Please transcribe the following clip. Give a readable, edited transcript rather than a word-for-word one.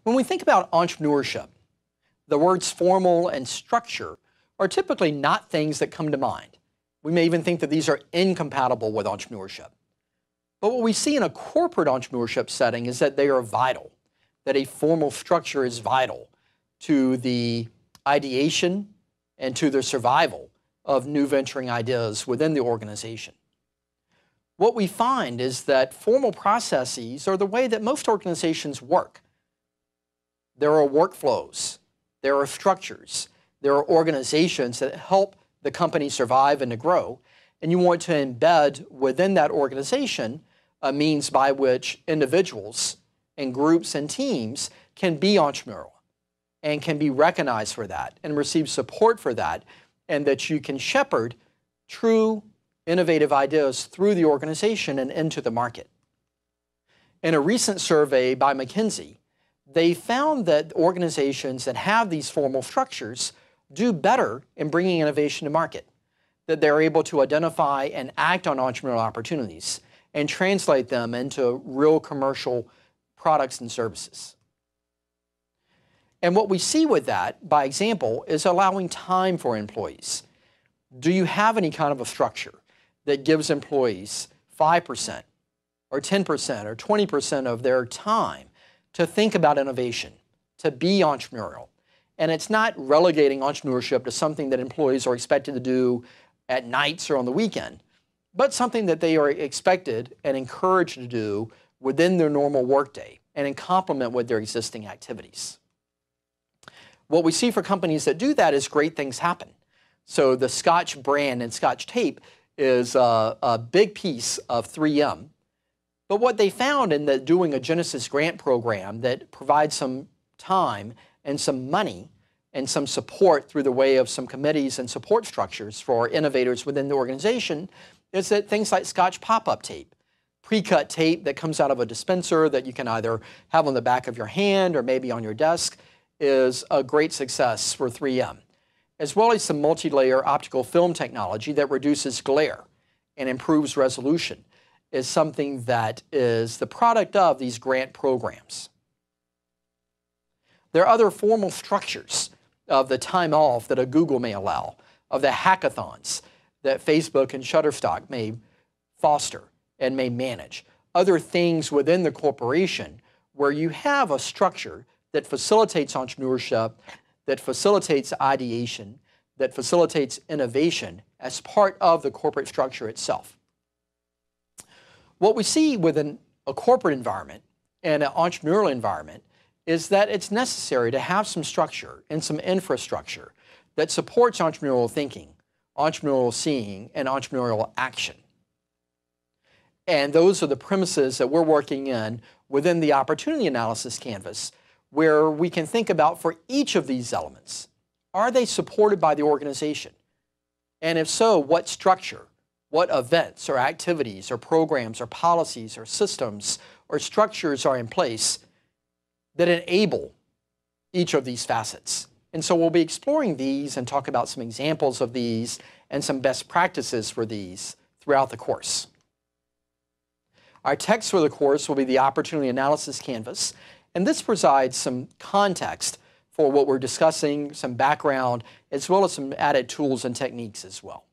When we think about entrepreneurship, the words formal and structure are typically not things that come to mind. We may even think that these are incompatible with entrepreneurship. But what we see in a corporate entrepreneurship setting is that they are vital, that a formal structure is vital to the ideation and to the survival of new venturing ideas within the organization. What we find is that formal processes are the way that most organizations work. There are workflows, there are structures, there are organizations that help the company survive and to grow, and you want to embed within that organization a means by which individuals and groups and teams can be entrepreneurial and can be recognized for that and receive support for that, and that you can shepherd true innovative ideas through the organization and into the market. In a recent survey by McKinsey, they found that organizations that have these formal structures do better in bringing innovation to market, that they're able to identify and act on entrepreneurial opportunities and translate them into real commercial products and services. And what we see with that, by example, is allowing time for employees. Do you have any kind of a structure that gives employees 5% or 10% or 20% of their time to think about innovation, to be entrepreneurial? And it's not relegating entrepreneurship to something that employees are expected to do at nights or on the weekend, but something that they are expected and encouraged to do within their normal workday and in complement with their existing activities. What we see for companies that do that is great things happen. So the Scotch brand and Scotch tape is a big piece of 3M. But what they found in doing a Genesis grant program that provides some time and some money and some support through the way of some committees and support structures for innovators within the organization is that things like Scotch pop-up tape, pre-cut tape that comes out of a dispenser that you can either have on the back of your hand or maybe on your desk, is a great success for 3M, as well as some multi-layer optical film technology that reduces glare and improves resolution, is something that is the product of these grant programs. There are other formal structures of the time off that a Google may allow, of the hackathons that Facebook and Shutterstock may foster and may manage, other things within the corporation where you have a structure that facilitates entrepreneurship, that facilitates ideation, that facilitates innovation as part of the corporate structure itself. What we see within a corporate environment and an entrepreneurial environment is that it's necessary to have some structure and some infrastructure that supports entrepreneurial thinking, entrepreneurial seeing, and entrepreneurial action. And those are the premises that we're working in within the opportunity analysis canvas, where we can think about for each of these elements, are they supported by the organization? And if so, what structure, what events or activities or programs or policies or systems or structures are in place that enable each of these facets? And so we'll be exploring these and talk about some examples of these and some best practices for these throughout the course. Our text for the course will be the Opportunity Analysis Canvas, and this provides some context for what we're discussing, some background, as well as some added tools and techniques as well.